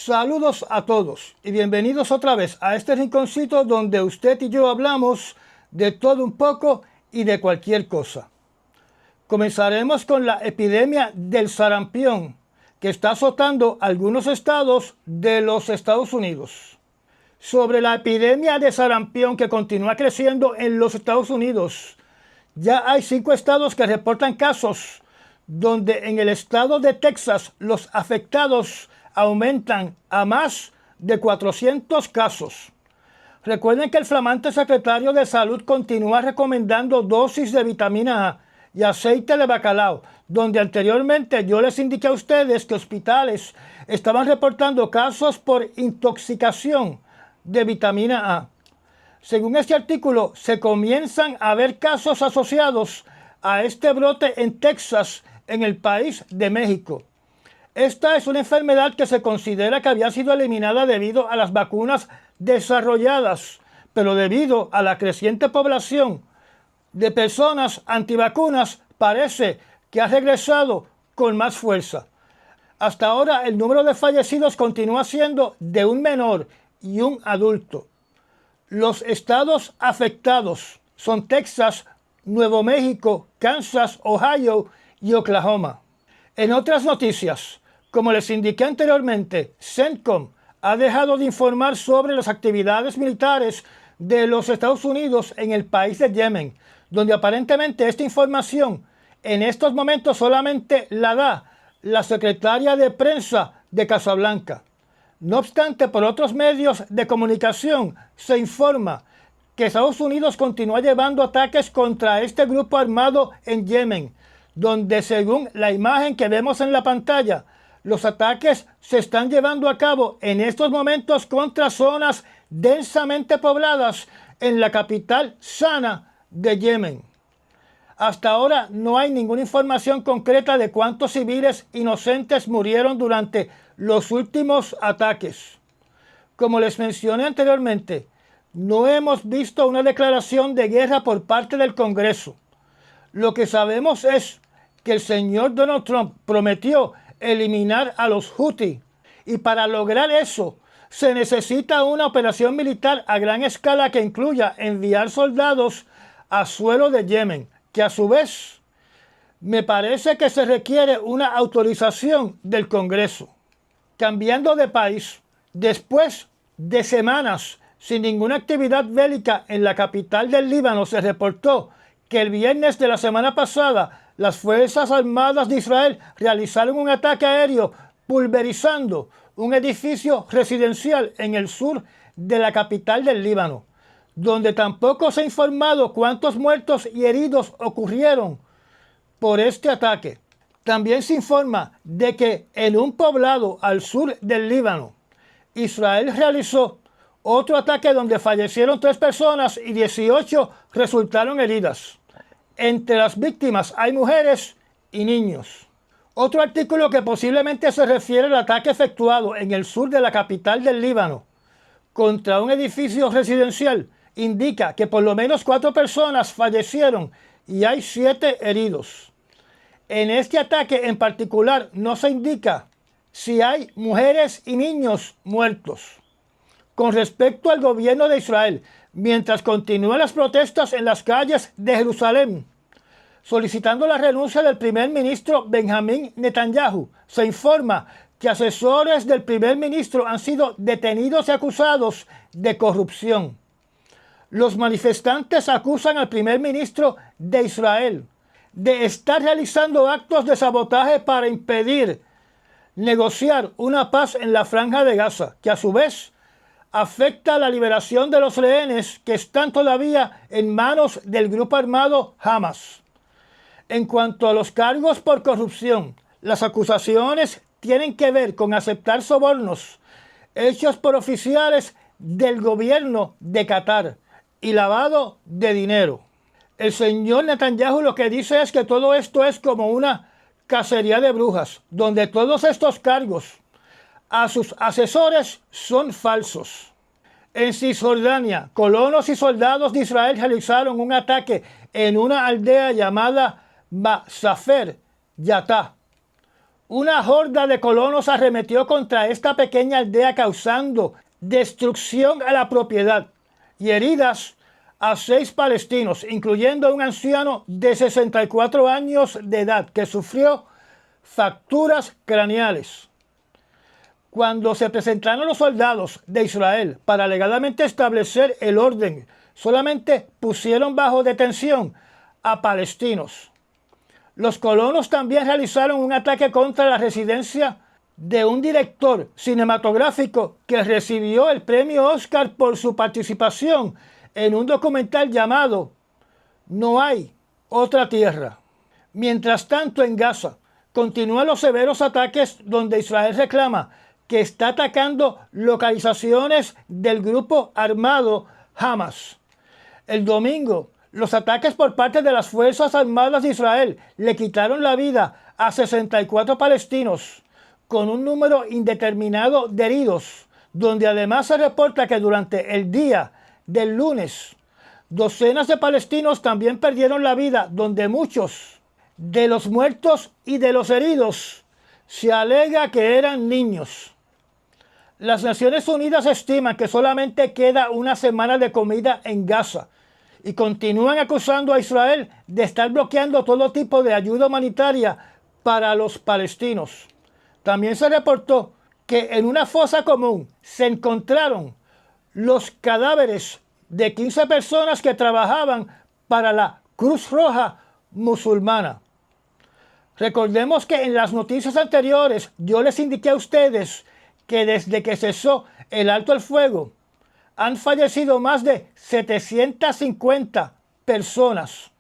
Saludos a todos y bienvenidos otra vez a este rinconcito donde usted y yo hablamos de todo un poco y de cualquier cosa. Comenzaremos con la epidemia del sarampión que está azotando algunos estados de los Estados Unidos. Sobre la epidemia de sarampión que continúa creciendo en los Estados Unidos, ya hay 5 estados que reportan casos, donde en el estado de Texas los afectados aumentan a más de 400 casos. Recuerden que el flamante secretario de Salud continúa recomendando dosis de vitamina A y aceite de bacalao, donde anteriormente yo les indiqué a ustedes que hospitales estaban reportando casos por intoxicación de vitamina A. Según este artículo, se comienzan a ver casos asociados a este brote en Texas, en el país de México. Esta es una enfermedad que se considera que había sido eliminada debido a las vacunas desarrolladas, pero debido a la creciente población de personas antivacunas, parece que ha regresado con más fuerza. Hasta ahora, el número de fallecidos continúa siendo de un menor y un adulto. Los estados afectados son Texas, Nuevo México, Kansas, Ohio y Oklahoma. En otras noticias, como les indiqué anteriormente, CENTCOM ha dejado de informar sobre las actividades militares de los Estados Unidos en el país de Yemen, donde aparentemente esta información en estos momentos solamente la da la secretaria de prensa de Casablanca. No obstante, por otros medios de comunicación se informa que Estados Unidos continúa llevando ataques contra este grupo armado en Yemen, donde según la imagen que vemos en la pantalla, los ataques se están llevando a cabo en estos momentos contra zonas densamente pobladas en la capital Sana de Yemen. Hasta ahora no hay ninguna información concreta de cuántos civiles inocentes murieron durante los últimos ataques. Como les mencioné anteriormente, no hemos visto una declaración de guerra por parte del Congreso. Lo que sabemos es que el señor Donald Trump prometió eliminar a los Houthi, y para lograr eso se necesita una operación militar a gran escala que incluya enviar soldados a suelo de Yemen, que a su vez me parece que se requiere una autorización del Congreso. Cambiando de país, después de semanas sin ninguna actividad bélica en la capital del Líbano, se reportó que el viernes de la semana pasada las Fuerzas Armadas de Israel realizaron un ataque aéreo pulverizando un edificio residencial en el sur de la capital del Líbano, donde tampoco se ha informado cuántos muertos y heridos ocurrieron por este ataque. También se informa de que en un poblado al sur del Líbano, Israel realizó otro ataque donde fallecieron 3 personas y 18 resultaron heridas. Entre las víctimas hay mujeres y niños. Otro artículo que posiblemente se refiere al ataque efectuado en el sur de la capital del Líbano contra un edificio residencial indica que por lo menos 4 personas fallecieron y hay 7 heridos. En este ataque en particular no se indica si hay mujeres y niños muertos. Con respecto al gobierno de Israel, mientras continúan las protestas en las calles de Jerusalén, solicitando la renuncia del primer ministro Benjamín Netanyahu, se informa que asesores del primer ministro han sido detenidos y acusados de corrupción. Los manifestantes acusan al primer ministro de Israel de estar realizando actos de sabotaje para impedir negociar una paz en la Franja de Gaza, que a su vez afecta la liberación de los rehenes que están todavía en manos del grupo armado Hamas. En cuanto a los cargos por corrupción, las acusaciones tienen que ver con aceptar sobornos hechos por oficiales del gobierno de Qatar y lavado de dinero. El señor Netanyahu lo que dice es que todo esto es como una cacería de brujas, donde todos estos cargos a sus asesores son falsos. En Cisjordania, colonos y soldados de Israel realizaron un ataque en una aldea llamada Basafer Yatta. una horda de colonos arremetió contra esta pequeña aldea causando destrucción a la propiedad y heridas a 6 palestinos, incluyendo un anciano de 64 años de edad que sufrió fracturas craneales. Cuando se presentaron los soldados de Israel para alegadamente establecer el orden, solamente pusieron bajo detención a palestinos. Los colonos también realizaron un ataque contra la residencia de un director cinematográfico que recibió el premio Oscar por su participación en un documental llamado No hay otra tierra. Mientras tanto, en Gaza continúan los severos ataques donde Israel reclama que está atacando localizaciones del grupo armado Hamas. El domingo, los ataques por parte de las Fuerzas Armadas de Israel le quitaron la vida a 64 palestinos, con un número indeterminado de heridos, donde además se reporta que durante el día del lunes, docenas de palestinos también perdieron la vida, donde muchos de los muertos y de los heridos se alega que eran niños. Las Naciones Unidas estiman que solamente queda una semana de comida en Gaza y continúan acusando a Israel de estar bloqueando todo tipo de ayuda humanitaria para los palestinos. También se reportó que en una fosa común se encontraron los cadáveres de 15 personas que trabajaban para la Cruz Roja musulmana. Recordemos que en las noticias anteriores yo les indiqué a ustedes que desde que cesó el alto el fuego han fallecido más de 750 personas.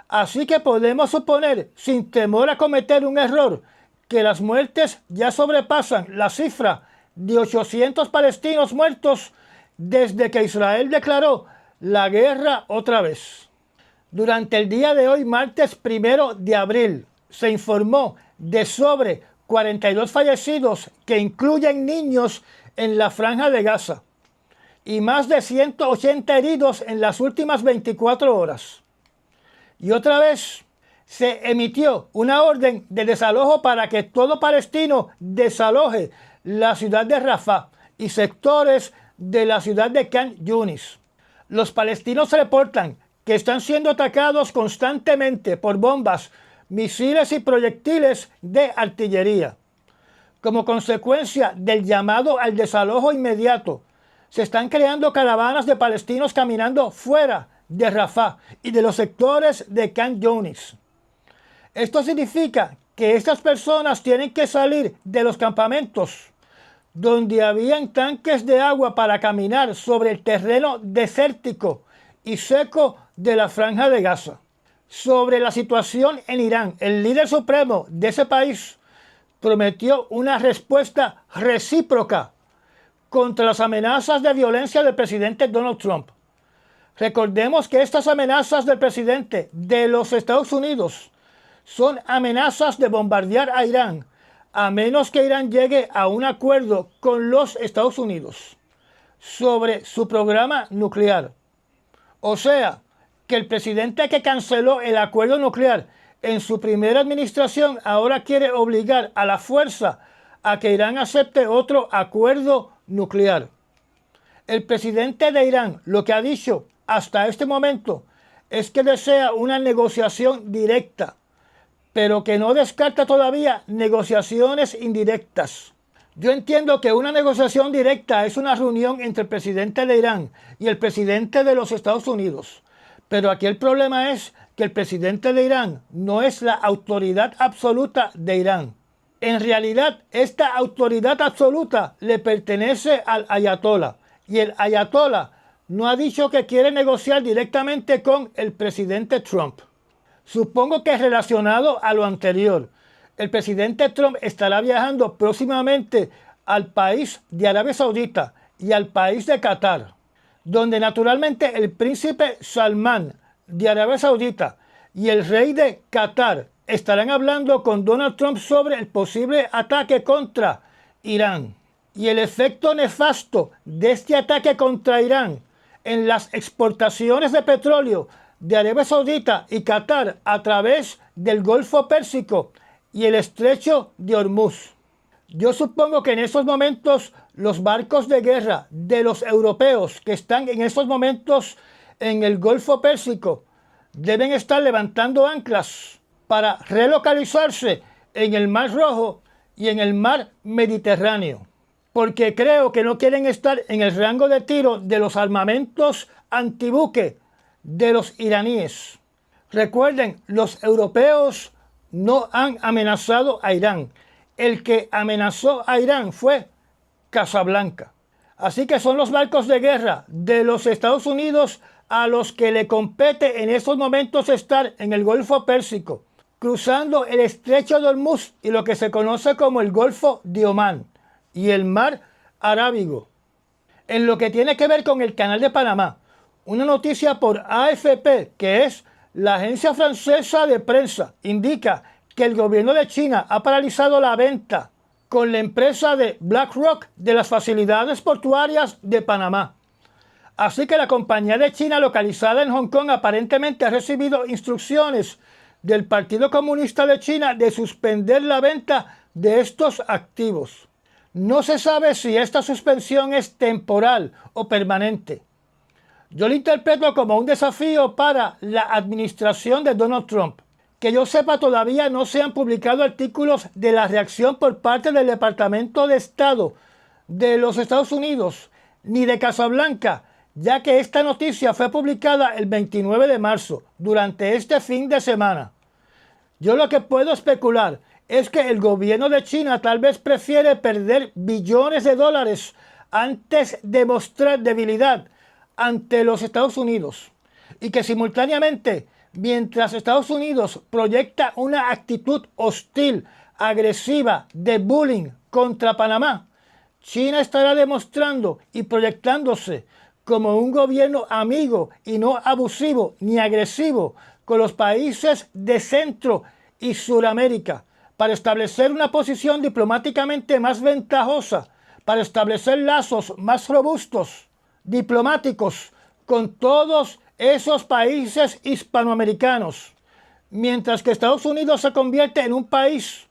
Así que podemos suponer, sin temor a cometer un error, que las muertes ya sobrepasan la cifra de 800 palestinos muertos desde que Israel declaró la guerra otra vez. Durante el día de hoy, martes 1 de abril, se informó de sobre 42 fallecidos que incluyen niños en la Franja de Gaza y más de 180 heridos en las últimas 24 horas. Y otra vez se emitió una orden de desalojo para que todo palestino desaloje la ciudad de Rafah y sectores de la ciudad de Khan Yunis. Los palestinos reportan que están siendo atacados constantemente por bombas, misiles y proyectiles de artillería. Como consecuencia del llamado al desalojo inmediato, se están creando caravanas de palestinos caminando fuera de Rafah y de los sectores de Khan Yunis. Esto significa que estas personas tienen que salir de los campamentos donde habían tanques de agua para caminar sobre el terreno desértico y seco de la Franja de Gaza. Sobre la situación en Irán, el líder supremo de ese país prometió una respuesta recíproca contra las amenazas de violencia del presidente Donald Trump. Recordemos que estas amenazas del presidente de los Estados Unidos son amenazas de bombardear a Irán, a menos que Irán llegue a un acuerdo con los Estados Unidos sobre su programa nuclear. O sea, que el presidente que canceló el acuerdo nuclear en su primera administración ahora quiere obligar a la fuerza a que Irán acepte otro acuerdo nuclear. El presidente de Irán lo que ha dicho hasta este momento es que desea una negociación directa, pero que no descarta todavía negociaciones indirectas. Yo entiendo que una negociación directa es una reunión entre el presidente de Irán y el presidente de los Estados Unidos. Pero aquí el problema es que el presidente de Irán no es la autoridad absoluta de Irán. En realidad, esta autoridad absoluta le pertenece al ayatolá. Y el ayatolá no ha dicho que quiere negociar directamente con el presidente Trump. Supongo que relacionado a lo anterior, el presidente Trump estará viajando próximamente al país de Arabia Saudita y al país de Qatar, donde naturalmente el príncipe Salmán de Arabia Saudita y el rey de Qatar estarán hablando con Donald Trump sobre el posible ataque contra Irán y el efecto nefasto de este ataque contra Irán en las exportaciones de petróleo de Arabia Saudita y Qatar a través del Golfo Pérsico y el estrecho de Hormuz. Yo supongo que en estos momentos los barcos de guerra de los europeos que están en estos momentos en el Golfo Pérsico deben estar levantando anclas para relocalizarse en el Mar Rojo y en el Mar Mediterráneo, porque creo que no quieren estar en el rango de tiro de los armamentos antibuque de los iraníes. Recuerden, los europeos no han amenazado a Irán. El que amenazó a Irán fue Casablanca. Así que son los barcos de guerra de los Estados Unidos a los que le compete en estos momentos estar en el Golfo Pérsico, cruzando el estrecho de Hormuz y lo que se conoce como el Golfo de Omán y el Mar Arábigo. En lo que tiene que ver con el Canal de Panamá, una noticia por AFP, que es la agencia francesa de prensa, indica que el gobierno de China ha paralizado la venta con la empresa de BlackRock de las facilidades portuarias de Panamá. Así que la compañía de China localizada en Hong Kong aparentemente ha recibido instrucciones del Partido Comunista de China de suspender la venta de estos activos. No se sabe si esta suspensión es temporal o permanente. Yo lo interpreto como un desafío para la administración de Donald Trump. Que yo sepa, todavía no se han publicado artículos de la reacción por parte del Departamento de Estado de los Estados Unidos, ni de Casablanca, ya que esta noticia fue publicada el 29 de marzo, durante este fin de semana. Yo lo que puedo especular es que el gobierno de China tal vez prefiere perder billones de dólares antes de mostrar debilidad ante los Estados Unidos, y que simultáneamente, mientras Estados Unidos proyecta una actitud hostil, agresiva, de bullying contra Panamá, China estará demostrando y proyectándose como un gobierno amigo y no abusivo ni agresivo con los países de Centro y Suramérica, para establecer una posición diplomáticamente más ventajosa, para establecer lazos más robustos, diplomáticos, con todos esos países hispanoamericanos, mientras que Estados Unidos se convierte en un país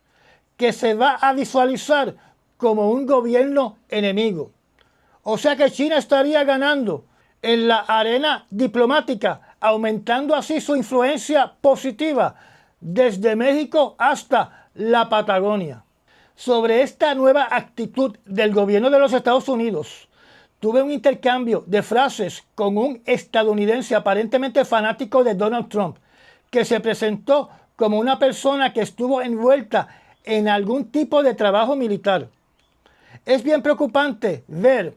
que se va a visualizar como un gobierno enemigo. O sea que China estaría ganando en la arena diplomática, aumentando así su influencia positiva desde México hasta la Patagonia. Sobre esta nueva actitud del gobierno de los Estados Unidos, tuve un intercambio de frases con un estadounidense aparentemente fanático de Donald Trump, que se presentó como una persona que estuvo envuelta en algún tipo de trabajo militar. Es bien preocupante ver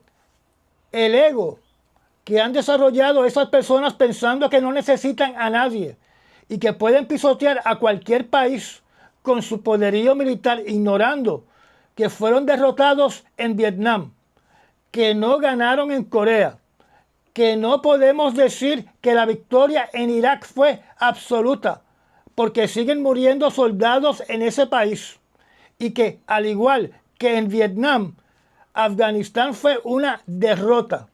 el ego que han desarrollado esas personas pensando que no necesitan a nadie y que pueden pisotear a cualquier país con su poderío militar, ignorando que fueron derrotados en Vietnam, que no ganaron en Corea, que no podemos decir que la victoria en Irak fue absoluta, porque siguen muriendo soldados en ese país, y que al igual que en Vietnam, Afganistán fue una derrota.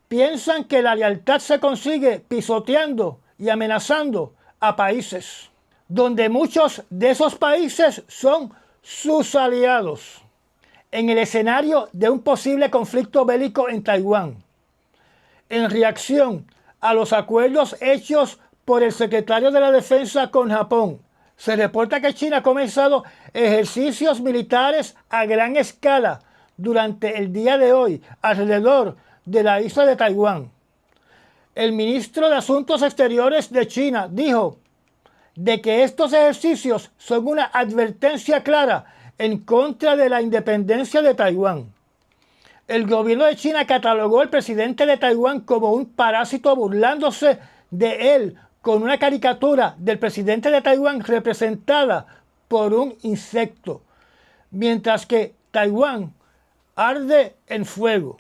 Piensan que la lealtad se consigue pisoteando y amenazando a países, donde muchos de esos países son sus aliados, en el escenario de un posible conflicto bélico en Taiwán, en reacción a los acuerdos hechos por el secretario de la Defensa con Japón. Se reporta que China ha comenzado ejercicios militares a gran escala durante el día de hoy alrededor de la isla de Taiwán. El ministro de Asuntos Exteriores de China dijo de que estos ejercicios son una advertencia clara en contra de la independencia de Taiwán. El gobierno de China catalogó al presidente de Taiwán como un parásito, burlándose de él con una caricatura del presidente de Taiwán representada por un insecto, mientras que Taiwán arde en fuego.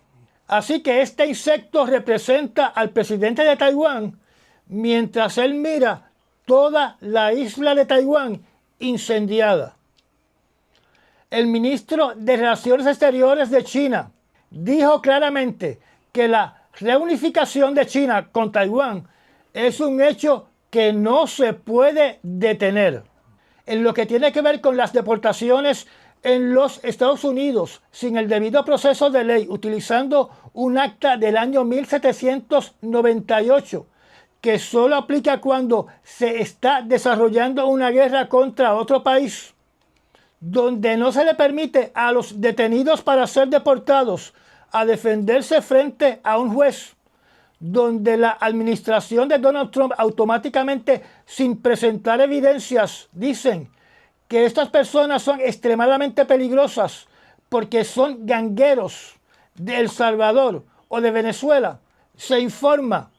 Así que este insecto representa al presidente de Taiwán, mientras él mira toda la isla de Taiwán incendiada. El ministro de Relaciones Exteriores de China dijo claramente que la reunificación de China con Taiwán es un hecho que no se puede detener. en lo que tiene que ver con las deportaciones en los Estados Unidos sin el debido proceso de ley, utilizando un acta del año 1798 que solo aplica cuando se está desarrollando una guerra contra otro país, donde no se le permite a los detenidos para ser deportados a defenderse frente a un juez, donde la administración de Donald Trump automáticamente, sin presentar evidencias, dicen que estas personas son extremadamente peligrosas porque son gangueros de El Salvador o de Venezuela. Se informa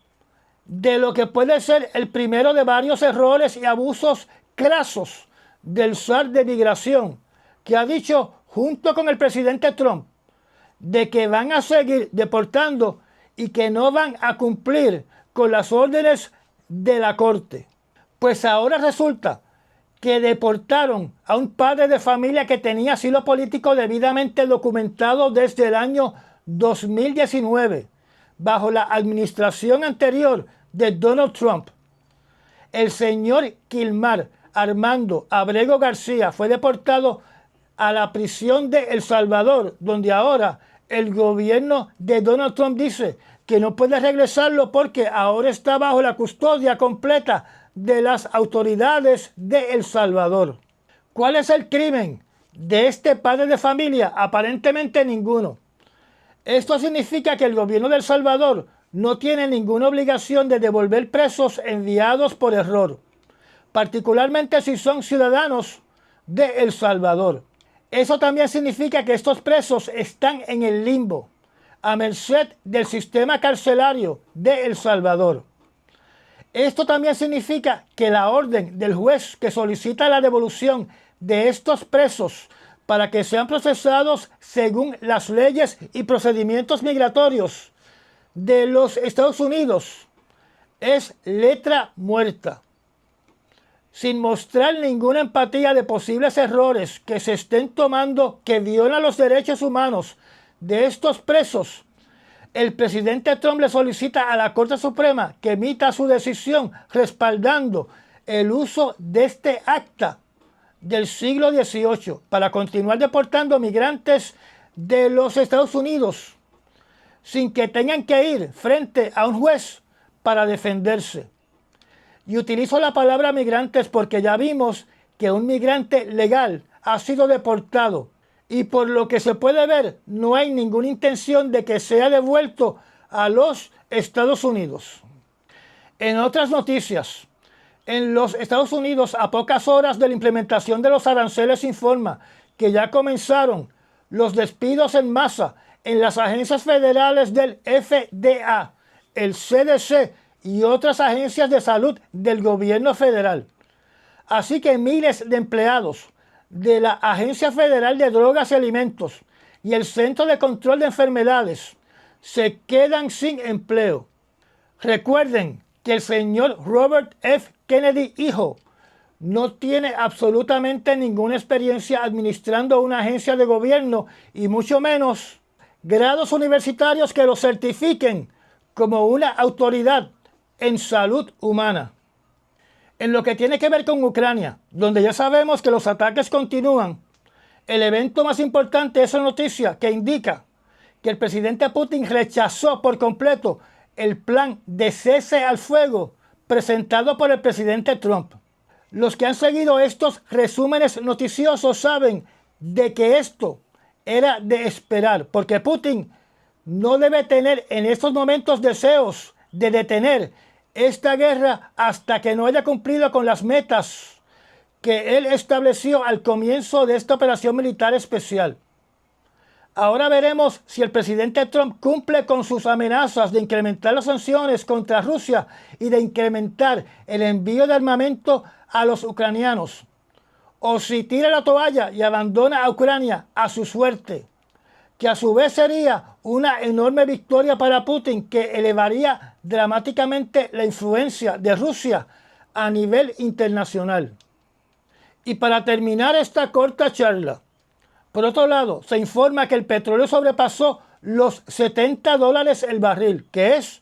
de lo que puede ser el primero de varios errores y abusos crasos del zar de migración, que ha dicho junto con el presidente Trump de que van a seguir deportando y que no van a cumplir con las órdenes de la corte. Pues ahora resulta que deportaron a un padre de familia que tenía asilo político debidamente documentado desde el año 2019, bajo la administración anterior de Donald Trump. El señor Kilmar Armando Abrego García fue deportado a la prisión de El Salvador, donde ahora el gobierno de Donald Trump dice que no puede regresarlo porque ahora está bajo la custodia completa de las autoridades de El Salvador. ¿Cuál es el crimen de este padre de familia? Aparentemente ninguno. Esto significa que el gobierno de El Salvador no tiene ninguna obligación de devolver presos enviados por error, particularmente si son ciudadanos de El Salvador. Eso también significa que estos presos están en el limbo, a merced del sistema carcelario de El Salvador. Esto también significa que la orden del juez que solicita la devolución de estos presos para que sean procesados según las leyes y procedimientos migratorios de los Estados Unidos es letra muerta, sin mostrar ninguna empatía de posibles errores que se estén tomando que violan los derechos humanos de estos presos. El presidente Trump le solicita a la Corte Suprema que emita su decisión respaldando el uso de este acta del siglo XVIII para continuar deportando migrantes de los Estados Unidos sin que tengan que ir frente a un juez para defenderse. Y utilizo la palabra migrantes porque ya vimos que un migrante legal ha sido deportado y por lo que se puede ver no hay ninguna intención de que sea devuelto a los Estados Unidos. En otras noticias, en los Estados Unidos, a pocas horas de la implementación de los aranceles, informa que ya comenzaron los despidos en masa en las agencias federales del FDA, el CDC y otras agencias de salud del gobierno federal. Así que miles de empleados de la Agencia Federal de Drogas y Alimentos y el Centro de Control de Enfermedades se quedan sin empleo. Recuerden que el señor Robert F. Kennedy, hijo, no tiene absolutamente ninguna experiencia administrando una agencia de gobierno y mucho menos grados universitarios que lo certifiquen como una autoridad en salud humana. En lo que tiene que ver con Ucrania, donde ya sabemos que los ataques continúan, el evento más importante es la noticia que indica que el presidente Putin rechazó por completo el plan de cese al fuego presentado por el presidente Trump. Los que han seguido estos resúmenes noticiosos saben de que esto era de esperar, porque Putin no debe tener en estos momentos deseos de detener esta guerra hasta que no haya cumplido con las metas que él estableció al comienzo de esta operación militar especial. Ahora veremos si el presidente Trump cumple con sus amenazas de incrementar las sanciones contra Rusia y de incrementar el envío de armamento a los ucranianos, o si tira la toalla y abandona a Ucrania a su suerte, que a su vez sería una enorme victoria para Putin que elevaría dramáticamente la influencia de Rusia a nivel internacional. Y para terminar esta corta charla, por otro lado, se informa que el petróleo sobrepasó los $70 el barril, que es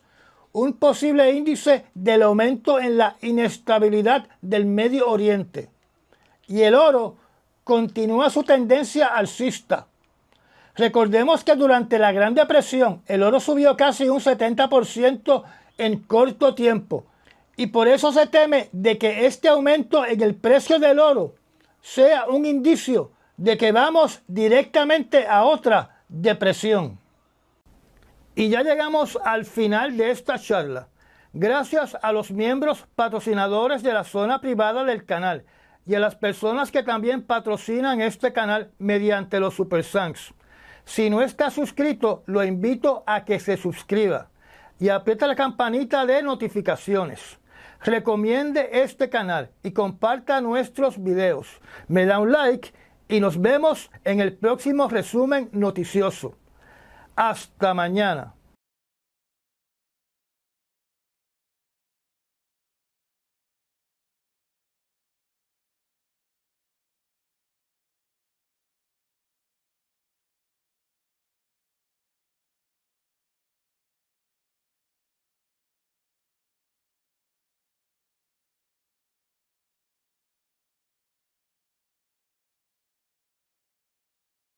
un posible índice del aumento en la inestabilidad del Medio Oriente. y el oro continúa su tendencia alcista. Recordemos que durante la Gran Depresión el oro subió casi un 70% en corto tiempo, y por eso se teme de que este aumento en el precio del oro sea un indicio de que vamos directamente a otra depresión. Y ya llegamos al final de esta charla. Gracias a los miembros patrocinadores de la zona privada del canal y a las personas que también patrocinan este canal mediante los Super Thanks. Si no está suscrito, lo invito a que se suscriba y apriete la campanita de notificaciones. Recomiende este canal y comparta nuestros videos. Me da un like y nos vemos en el próximo resumen noticioso. Hasta mañana.